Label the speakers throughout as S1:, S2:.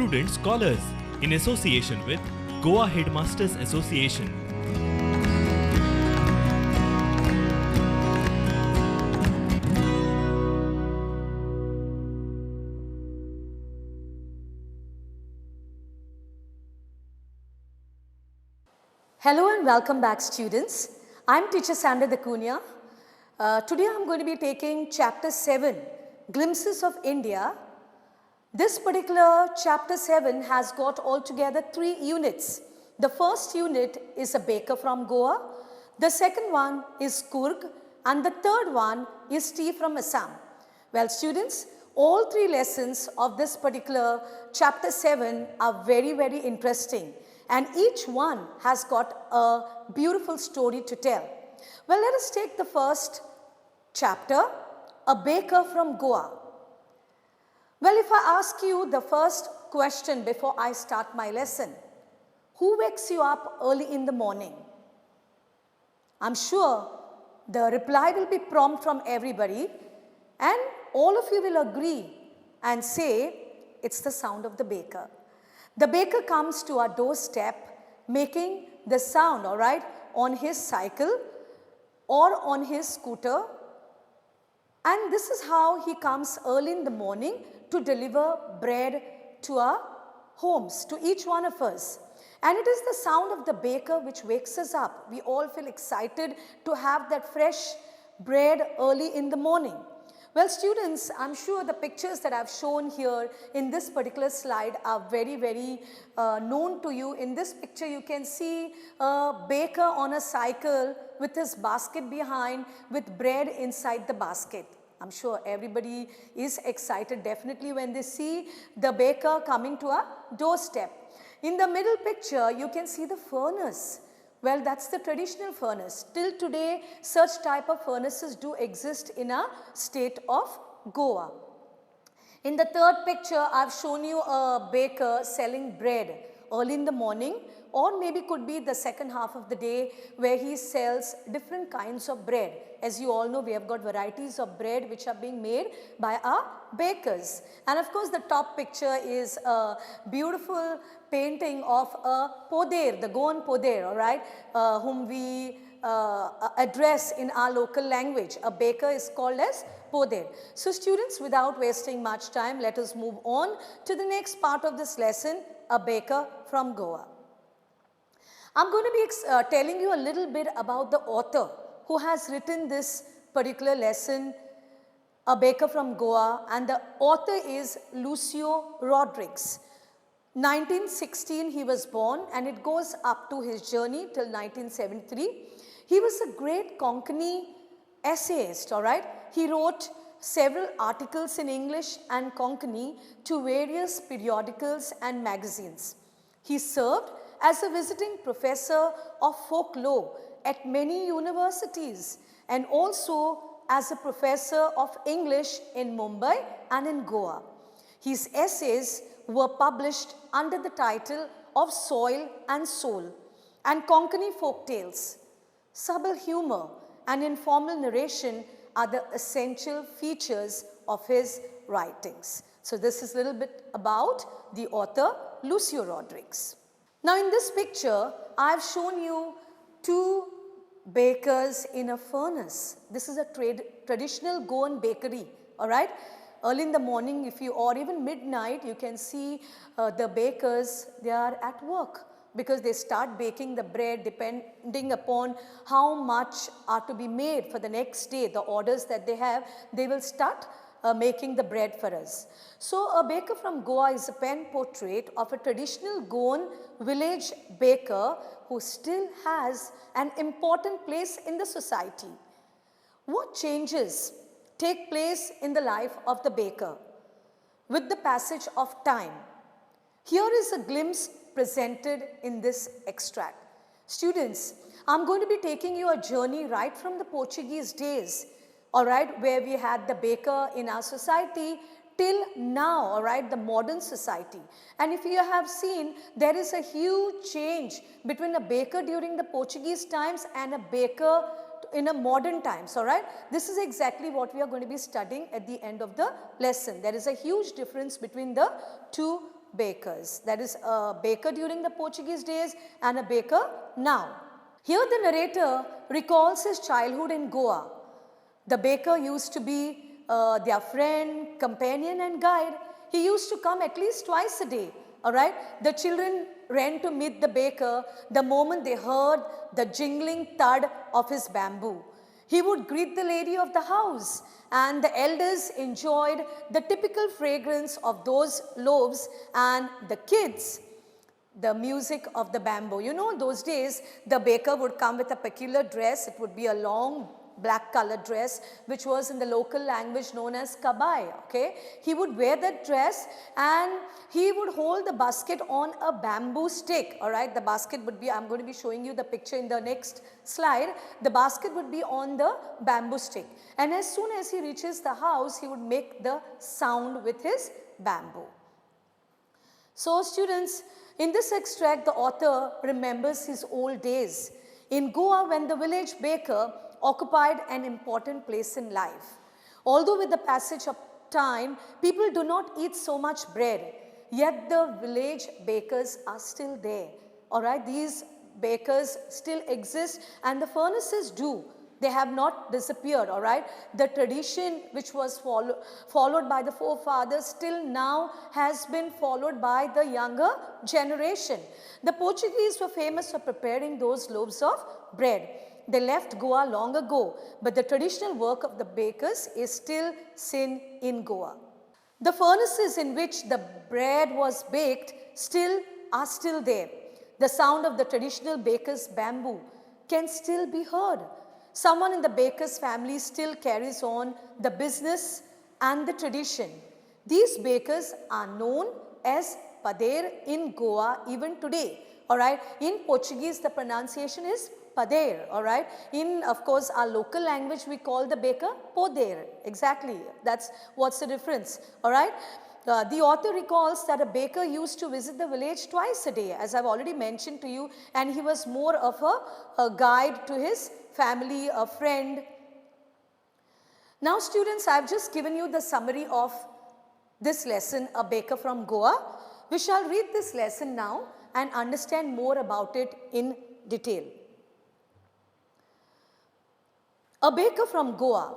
S1: Prudent Scholars in association with Goa Headmasters Association.
S2: Hello and welcome back, students. I'm teacher Sandra the Cunha. Today I'm going to be taking chapter 7, Glimpses of India. This particular chapter 7 has got altogether 3 units. The first unit is a baker from Goa, the second one is Kurg, and the third one is tea from Assam. Well, students, all 3 lessons of this particular chapter 7 are very, very interesting. And each one has got a beautiful story to tell. Well, let us take the first chapter, A Baker from Goa. Well, if I ask you the first question before I start my lesson, who wakes you up early in the morning? I'm sure the reply will be prompt from everybody, and all of you will agree and say it's the sound of the baker. The baker comes to our doorstep making the sound, all right, on his cycle or on his scooter. And this is how he comes early in the morning to deliver bread to our homes, to each one of us. And it is the sound of the baker which wakes us up. We all feel excited to have that fresh bread early in the morning. Well, students, I'm sure the pictures that I've shown here in this particular slide are very, very known to you. In this picture, you can see a baker on a cycle with his basket behind with bread inside the basket. I'm sure everybody is excited definitely when they see the baker coming to a doorstep. In the middle picture, you can see the furnace. Well, that's the traditional furnace. Till today, such type of furnaces do exist in a state of Goa. In the third picture, I've shown you a baker selling bread early in the morning, or maybe could be the second half of the day where he sells different kinds of bread. As you all know, we have got varieties of bread which are being made by our bakers. And of course, the top picture is a beautiful painting of a poder, the Goan poder, all right, whom we address in our local language. A baker is called as poder. So students, without wasting much time, let us move on to the next part of this lesson, A Baker from Goa. I'm going to be telling you a little bit about the author who has written this particular lesson, A Baker from Goa, and the author is Lucio Rodrigues. 1916 he was born, and it goes up to his journey till 1973. He was a great Konkani essayist, all right. He wrote several articles in English and Konkani to various periodicals and magazines. He served as a visiting professor of folklore at many universities and also as a professor of English in Mumbai and in Goa. His essays were published under the title of Soil and Soul and Konkani folk tales. Subtle humor and informal narration are the essential features of his writings. So this is a little bit about the author Lucio Rodrigues. Now in this picture, I have shown you 2 bakers in a furnace. This is a traditional Goan bakery, all right. Early in the morning, if you, or even midnight, you can see the bakers, they are at work because they start baking the bread depending upon how much are to be made for the next day. The orders that they have, they will start making the bread for us. So A Baker from Goa is a pen portrait of a traditional Goan village baker who still has an important place in the society. What changes take place in the life of the baker with the passage of time? Here is a glimpse presented in this extract. Students, I'm going to be taking you a journey right from the Portuguese days, all right, where we had the baker in our society till now, all right, the modern society. And if you have seen, there is a huge change between a baker during the Portuguese times and a baker in a modern times, all right. This is exactly what we are going to be studying at the end of the lesson. There is a huge difference between the 2 bakers. That is a baker during the Portuguese days and a baker now. Here the narrator recalls his childhood in Goa. The baker used to be their friend, companion and guide. He used to come at least twice a day. Alright, the children ran to meet the baker the moment they heard the jingling thud of his bamboo. He would greet the lady of the house, and the elders enjoyed the typical fragrance of those loaves, and the kids the music of the bamboo. You know, those days the baker would come with a peculiar dress. It would be a long black colored dress which was in the local language known as kabai. Okay, he would wear that dress and he would hold the basket on a bamboo stick. All right, the basket would be, I'm going to be showing you the picture in the next slide. The basket would be on the bamboo stick, and as soon as he reaches the house he would make the sound with his bamboo. So students, in this extract the author remembers his old days in Goa when the village baker occupied an important place in life. Although with the passage of time, people do not eat so much bread, yet the village bakers are still there. Alright, these bakers still exist and the furnaces do. They have not disappeared, alright. The tradition which was followed by the forefathers still now has been followed by the younger generation. The Portuguese were famous for preparing those loaves of bread. They left Goa long ago, but the traditional work of the bakers is still seen in Goa. The furnaces in which the bread was baked are still there. The sound of the traditional baker's bamboo can still be heard. Someone in the baker's family still carries on the business and the tradition. These bakers are known as padeiro in Goa even today. Alright, in Portuguese the pronunciation is padeiro, alright. In, of course, our local language we call the baker poder. Exactly, that's what's the difference, alright. The author recalls that a baker used to visit the village twice a day, as I've already mentioned to you, and he was more of a guide to his family, a friend. Now students, I've just given you the summary of this lesson, A Baker from Goa. We shall read this lesson now and understand more about it in detail. A Baker from Goa.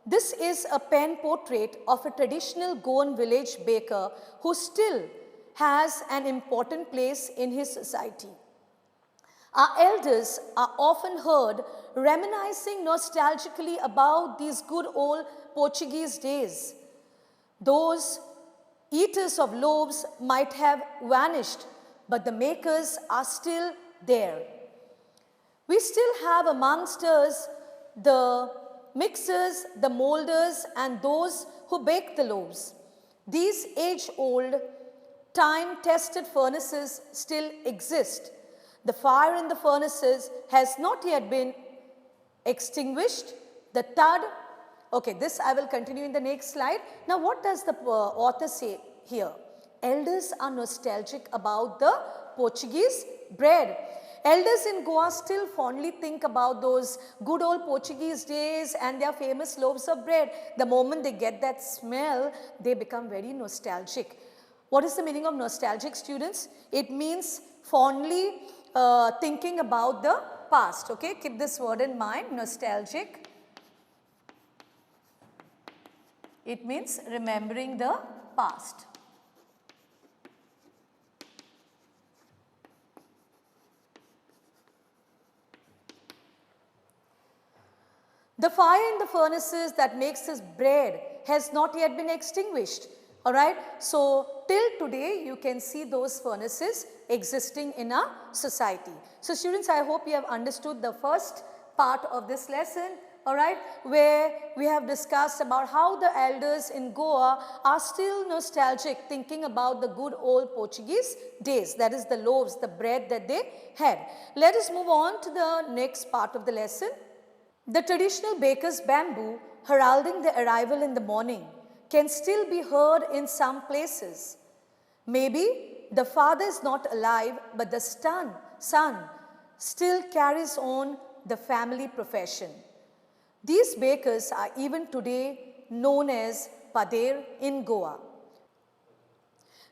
S2: This is a pen portrait of a traditional Goan village baker who still has an important place in his society. Our elders are often heard reminiscing nostalgically about these good old Portuguese days. Those eaters of loaves might have vanished, but the makers are still there. We still have amongst us the mixers, the molders, and those who bake the loaves. These age-old, time-tested furnaces still exist. The fire in the furnaces has not yet been extinguished. The thud, okay, this I will continue in the next slide. Now what does the author say here? Elders are nostalgic about the Portuguese bread. Elders in Goa still fondly think about those good old Portuguese days and their famous loaves of bread. The moment they get that smell, they become very nostalgic. What is the meaning of nostalgic, students? It means fondly thinking about the past. Okay, keep this word in mind, nostalgic. It means remembering the past. The fire in the furnaces that makes this bread has not yet been extinguished. Alright, so till today you can see those furnaces existing in our society. So students, I hope you have understood the first part of this lesson, alright, where we have discussed about how the elders in Goa are still nostalgic, thinking about the good old Portuguese days, that is the loaves, the bread that they had. Let us move on to the next part of the lesson. The traditional baker's bamboo heralding the arrival in the morning can still be heard in some places. Maybe the father is not alive, but the son still carries on the family profession. These bakers are even today known as padeiro in Goa.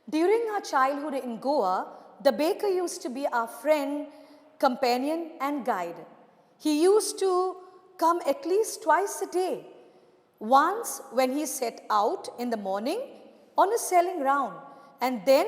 S2: During our childhood in Goa, the baker used to be our friend, companion and guide. He used to come at least twice a day. Once when he set out in the morning on a selling round, and then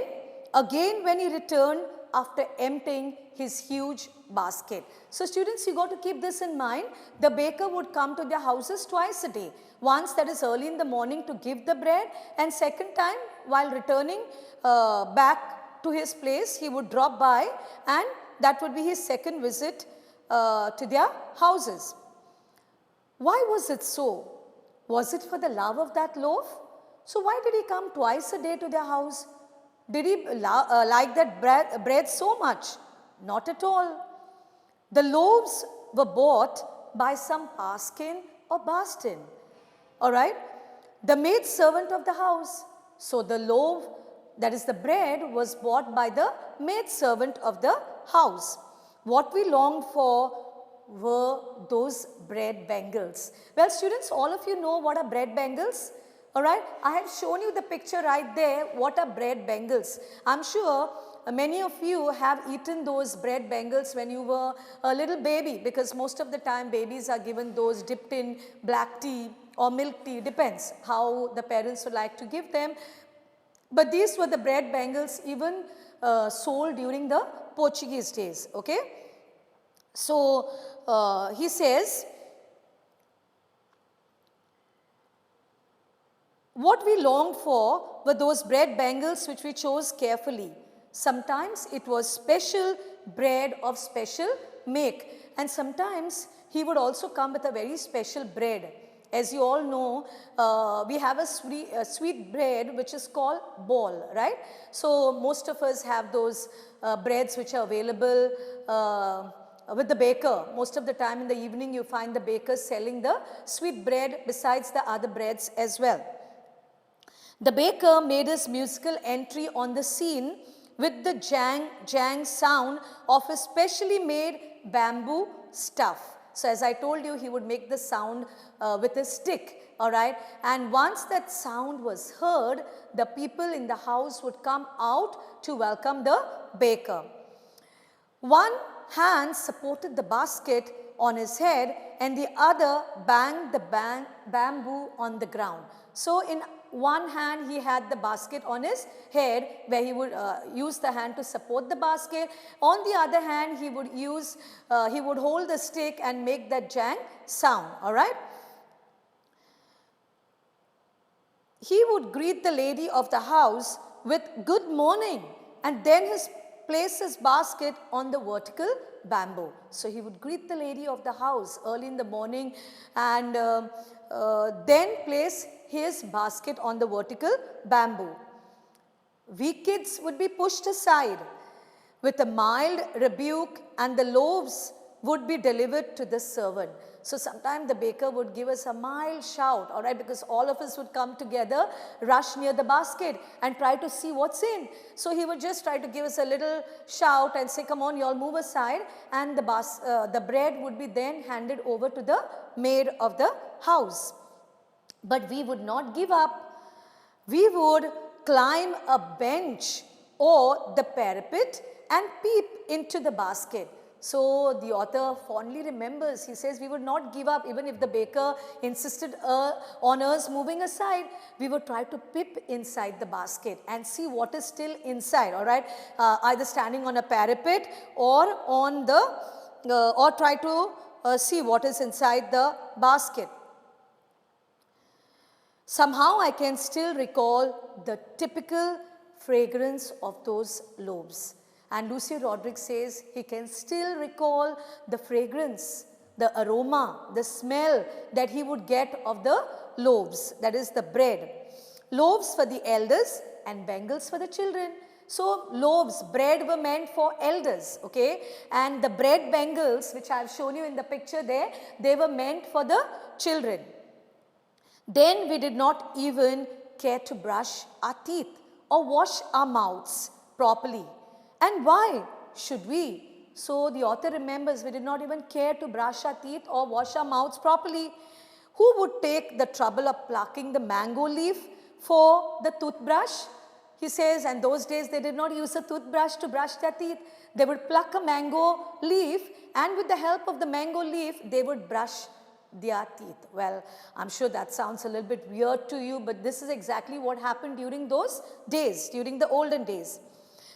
S2: again when he returned after emptying his huge basket. So students, you got to keep this in mind. The baker would come to their houses twice a day. Once, that is early in the morning, to give the bread, and second time while returning back to his place, he would drop by, and that would be his second visit to their houses. Why was it so? Was it for the love of that loaf? So why did he come twice a day to their house? Did he like that bread so much? Not at all. The loaves were bought by some Paskin or Bastin. Alright? The maid servant of the house. So the loaf, that is the bread, was bought by the maid servant of the house. What we longed for were those bread bangles. Well students, all of you know what are bread bangles? Alright, I have shown you the picture right there, what are bread bangles. I am sure many of you have eaten those bread bangles when you were a little baby, because most of the time babies are given those dipped in black tea or milk tea, depends how the parents would like to give them. But these were the bread bangles even sold during the Portuguese days, okay. So he says, what we longed for were those bread bangles which we chose carefully. Sometimes it was special bread of special make, and sometimes he would also come with a very special bread. As you all know, we have a sweet bread which is called ball, right? So most of us have those breads which are available with the baker. Most of the time in the evening you find the bakers selling the sweet bread besides the other breads as well. The baker made his musical entry on the scene with the jang jang sound of a specially made bamboo stuff. So as I told you, he would make the sound with a stick, alright. And once that sound was heard, the people in the house would come out to welcome the baker. One hand supported the basket on his head and the other banged the bamboo on the ground. So in one hand he had the basket on his head, where he would use the hand to support the basket. On the other hand he would hold the stick and make that jang sound, alright. He would greet the lady of the house with good morning, and then place his basket on the vertical bamboo. So he would greet the lady of the house early in the morning, and then place his basket on the vertical bamboo. We kids would be pushed aside with a mild rebuke, and the loaves would be delivered to the servant. So sometimes the baker would give us a mild shout, alright, because all of us would come together, rush near the basket and try to see what's in. So he would just try to give us a little shout and say, come on, you all move aside, and the bread would be then handed over to the maid of the house. But we would not give up. We would climb a bench or the parapet and peep into the basket. So the author fondly remembers, he says, we would not give up even if the baker insisted on us moving aside. We would try to peep inside the basket and see what is still inside, alright, either standing on a parapet or on the, or try to see what is inside the basket. Somehow I can still recall the typical fragrance of those loaves. And Lucio Rodriguez says he can still recall the fragrance, the aroma, the smell that he would get of the loaves, that is the bread. Loaves for the elders and bangles for the children. So loaves, bread were meant for elders, okay, and the bread bangles which I have shown you in the picture there, they were meant for the children. Then we did not even care to brush our teeth or wash our mouths properly. And why should we? So the author remembers, we did not even care to brush our teeth or wash our mouths properly. Who would take the trouble of plucking the mango leaf for the toothbrush? He says, and those days they did not use a toothbrush to brush their teeth. They would pluck a mango leaf, and with the help of the mango leaf, they would brush their teeth. Well, I'm sure that sounds a little bit weird to you, but this is exactly what happened during those days, during the olden days.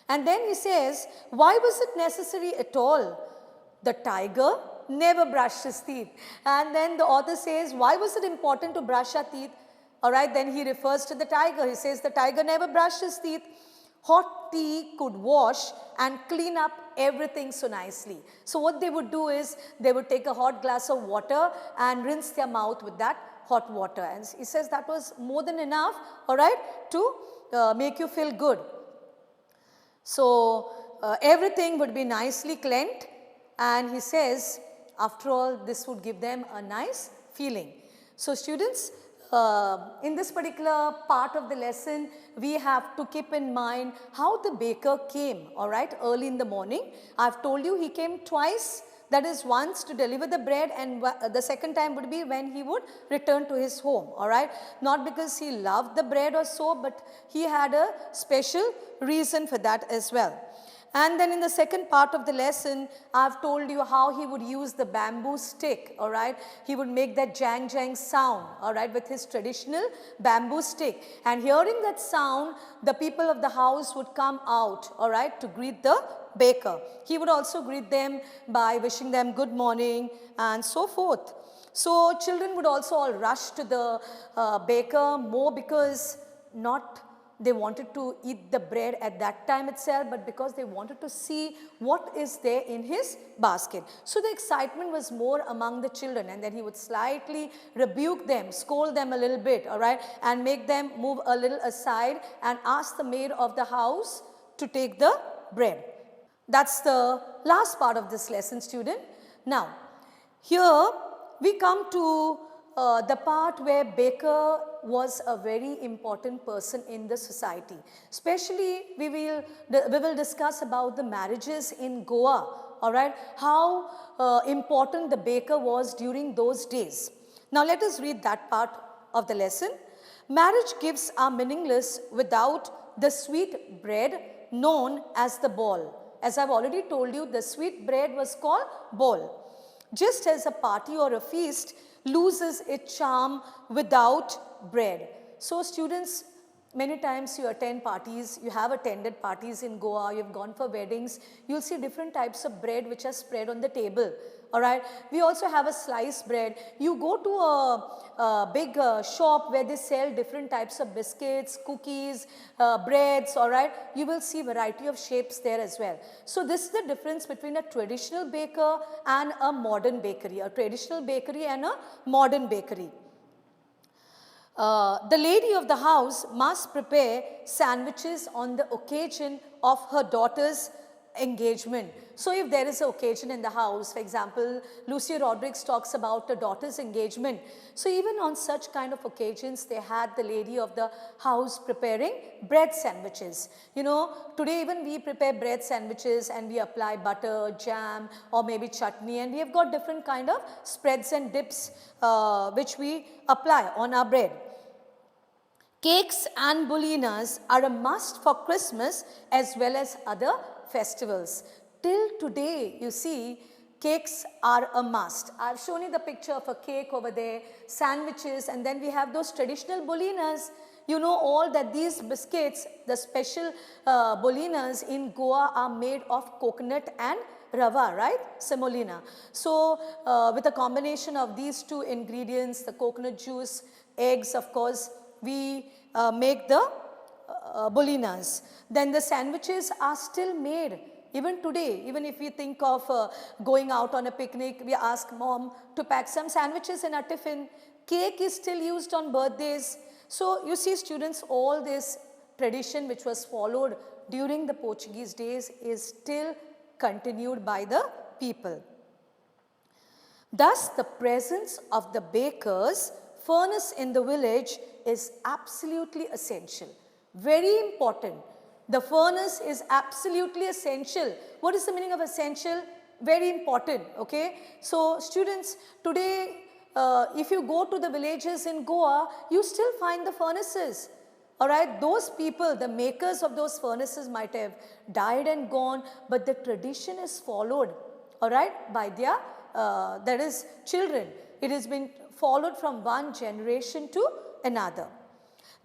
S2: And then he says, why was it necessary at all? The tiger never brushed his teeth. And then the author says, why was it important to brush our teeth? All right, then he refers to the tiger. He says the tiger never brushed his teeth. Hot tea could wash and clean up everything so nicely. So what they would do is they would take a hot glass of water and rinse their mouth with that hot water. And he says that was more than enough, all right, to make you feel good. So everything would be nicely cleansed, and he says after all this would give them a nice feeling. So students, in this particular part of the lesson, we have to keep in mind how the baker came, all right, early in the morning. I have told you he came twice, that is once to deliver the bread, and the second time would be when he would return to his home, all right. Not because he loved the bread or so, but he had a special reason for that as well. And then in the second part of the lesson, I have told you how he would use the bamboo stick, all right. He would make that jang jang sound, all right, with his traditional bamboo stick. And hearing that sound, the people of the house would come out, all right, to greet the baker. He would also greet them by wishing them good morning and so forth. So children would also all rush to the baker, more because not they wanted to eat the bread at that time itself, but because they wanted to see what is there in his basket. So the excitement was more among the children, and then he would slightly rebuke them, scold them a little bit, all right, and make them move a little aside and ask the maid of the house to take the bread. That's the last part of this lesson, student. Now, here we come to the part where baker was a very important person in the society. Especially we will discuss about the marriages in Goa, all right, how important the baker was during those days. Now let us read that part of the lesson. Marriage gifts are meaningless without the sweet bread known as the ball. As I've already told you, the sweet bread was called ball. Just as a party or a feast loses its charm without bread. So students, many times you attend parties, you have attended parties in Goa, you have gone for weddings, you'll see different types of bread which are spread on the table. Alright, we also have a sliced bread. You go to a big shop where they sell different types of biscuits, cookies, breads, alright, you will see variety of shapes there as well. So this is the difference between a traditional baker and a modern bakery, a traditional bakery and a modern bakery. The lady of the house must prepare sandwiches on the occasion of her daughter's engagement. So if there is an occasion in the house, for example, Lucy Rodriguez talks about her daughter's engagement. So even on such kind of occasions, they had the lady of the house preparing bread sandwiches. You know, today even we prepare bread sandwiches and we apply butter, jam, or maybe chutney, and we have got different kind of spreads and dips which we apply on our bread. Cakes and bolinas are a must for Christmas as well as other festivals. Till today, you see, cakes are a must. I've shown you the picture of a cake over there, sandwiches, and then we have those traditional bolinas. You know all that these biscuits, the special bolinas in Goa are made of coconut and rava, right? Semolina. So with a combination of these two ingredients, the coconut juice, eggs, of course, we make the bolinas. Then the sandwiches are still made even today. Even if we think of going out on a picnic, we ask mom to pack some sandwiches in our tiffin. Cake is still used on birthdays. So you see students, all this tradition which was followed during the Portuguese days is still continued by the people. Thus the presence of the baker's furnace in the village is absolutely essential. Very important. The furnace is absolutely essential. What is the meaning of essential? Very important, okay? So students, today if you go to the villages in Goa, you still find the furnaces. Alright, those people, the makers of those furnaces might have died and gone, but the tradition is followed, alright, by their, that is children. It has been followed from one generation to another.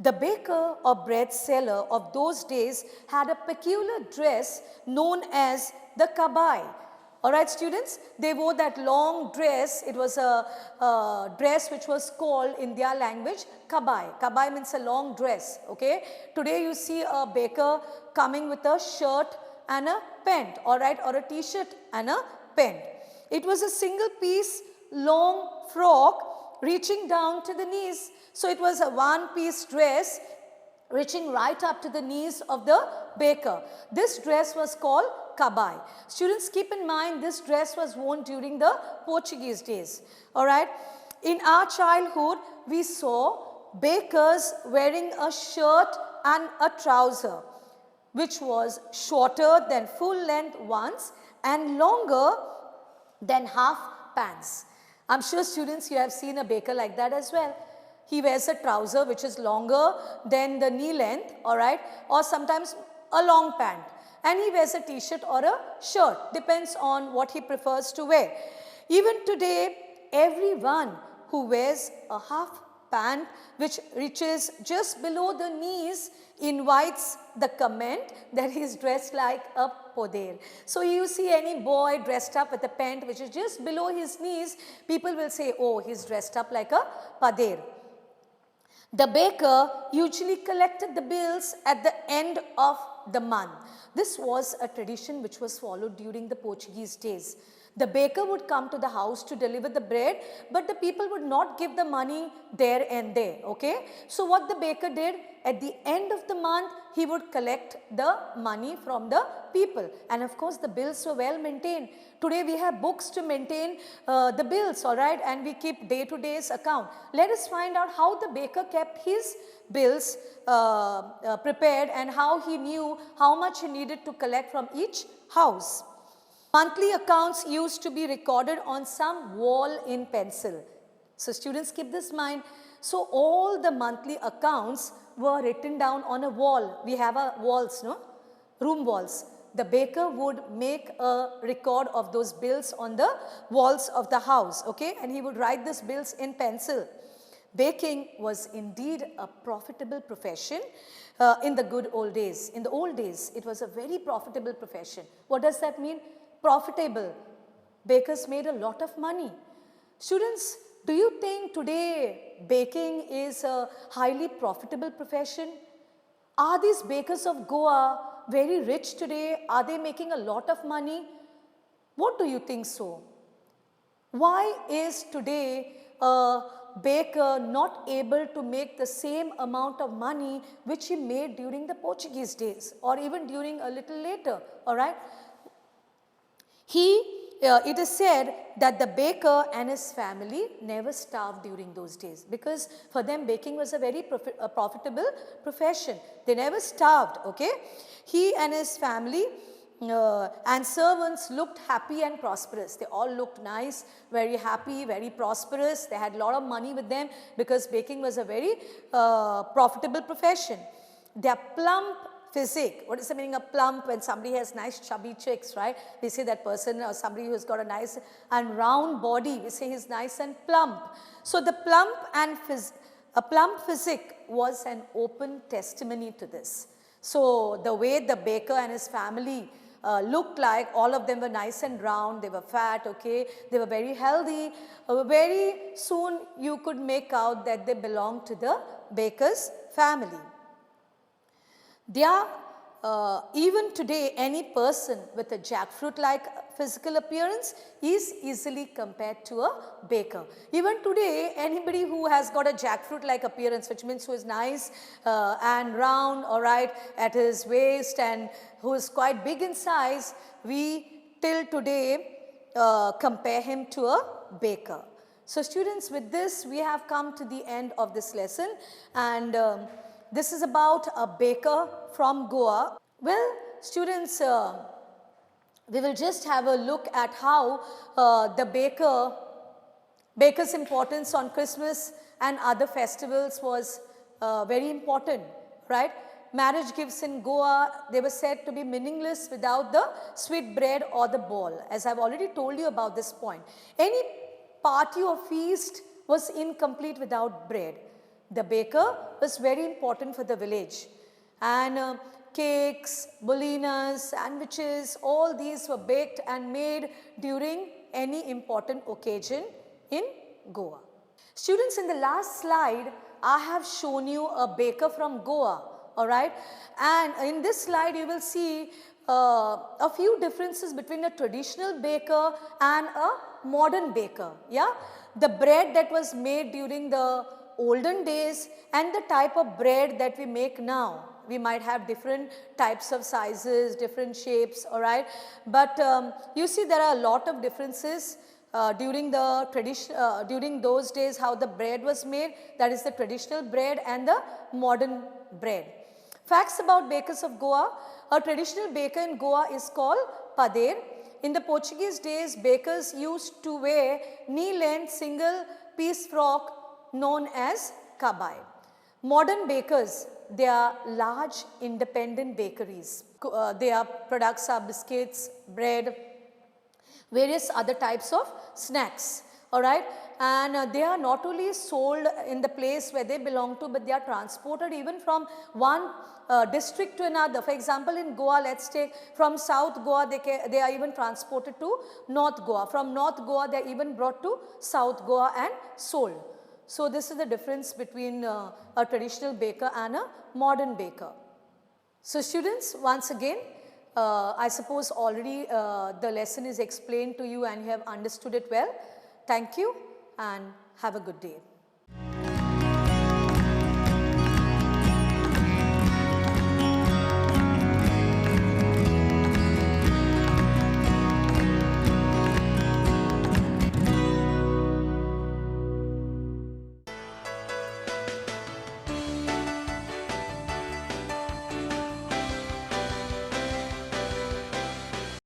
S2: The baker or bread seller of those days had a peculiar dress known as the kabai. Alright students, they wore that long dress. It was a dress which was called in their language kabai. Kabai means a long dress, okay. Today you see a baker coming with a shirt and a pant, alright, or a t-shirt and a pant. It was a single piece long frock reaching down to the knees. So it was a one-piece dress reaching right up to the knees of the baker. This dress was called kabai. Students, keep in mind this dress was worn during the Portuguese days. Alright. In our childhood, we saw bakers wearing a shirt and a trouser which was shorter than full length ones and longer than half pants. I'm sure students, you have seen a baker like that as well. He wears a trouser which is longer than the knee length, alright, or sometimes a long pant. And he wears a t-shirt or a shirt, depends on what he prefers to wear. Even today, everyone who wears a half pant which reaches just below the knees invites the comment that he is dressed like a poder. So you see any boy dressed up with a pant which is just below his knees, people will say, oh, he is dressed up like a pader. The baker usually collected the bills at the end of the month. This was a tradition which was followed during the Portuguese days. The baker would come to the house to deliver the bread, but the people would not give the money there and there, okay. So what the baker did, at the end of the month, he would collect the money from the people. And of course, the bills were well maintained. Today we have books to maintain the bills, alright, and we keep day-to-day's account. Let us find out how the baker kept his bills prepared and how he knew how much he needed to collect from each house. Monthly accounts used to be recorded on some wall in pencil. So students, keep this in mind. So all the monthly accounts were written down on a wall. We have our walls, no? Room walls. The baker would make a record of those bills on the walls of the house, okay? And he would write these bills in pencil. Baking was indeed a profitable profession in the good old days. In the old days, it was a very profitable profession. What does that mean? Profitable. Bakers made a lot of money. Students, do you think today baking is a highly profitable profession? Are these bakers of Goa very rich today? Are they making a lot of money? What do you think so? Why is today a baker not able to make the same amount of money which he made during the Portuguese days or even during a little later, alright? It is said that the baker and his family never starved during those days because for them baking was a very profitable profession. They never starved, okay. He and his family and servants looked happy and prosperous. They all looked nice, very happy, very prosperous. They had a lot of money with them because baking was a very profitable profession. Their plump physique. What is the meaning of plump? When somebody has nice chubby cheeks, right? We say that person or somebody who's got a nice and round body, we say he's nice and plump. So the plump physique was an open testimony to this. So the way the baker and his family looked like, all of them were nice and round, they were fat, okay, they were very healthy. Very soon you could make out that they belonged to the baker's family. Even today, any person with a jackfruit-like physical appearance is easily compared to a baker. Even today, anybody who has got a jackfruit-like appearance, which means who is nice and round, alright, at his waist and who is quite big in size, we till today compare him to a baker. So students, with this, we have come to the end of this lesson, and this is about a baker from Goa. Well, students, we will just have a look at how the baker's importance on Christmas and other festivals was very important, right? Marriage gifts in Goa, they were said to be meaningless without the sweet bread or the ball, as I've already told you about this point. Any party or feast was incomplete without bread. The baker was very important for the village, and cakes, bolinas, sandwiches, all these were baked and made during any important occasion in Goa. Students, in the last slide, I have shown you a baker from Goa, alright, and in this slide you will see a few differences between a traditional baker and a modern baker, yeah. The bread that was made during the olden days and the type of bread that we make now. We might have different types of sizes, different shapes, alright, but you see there are a lot of differences during the during those days how the bread was made, that is the traditional bread and the modern bread. Facts about bakers of Goa. A traditional baker in Goa is called pader. In the Portuguese days, bakers used to wear knee-length single-piece frock known as cabai. Modern bakers, they are large independent bakeries. Their products are biscuits, bread, various other types of snacks, alright, and they are not only sold in the place where they belong to, but they are transported even from one district to another. For example, in Goa, let's take from South Goa, they are even transported to North Goa. From North Goa, they are even brought to South Goa and sold. So this is the difference between a traditional baker and a modern baker. So students, once again, I suppose already the lesson is explained to you and you have understood it well. Thank you and have a good day.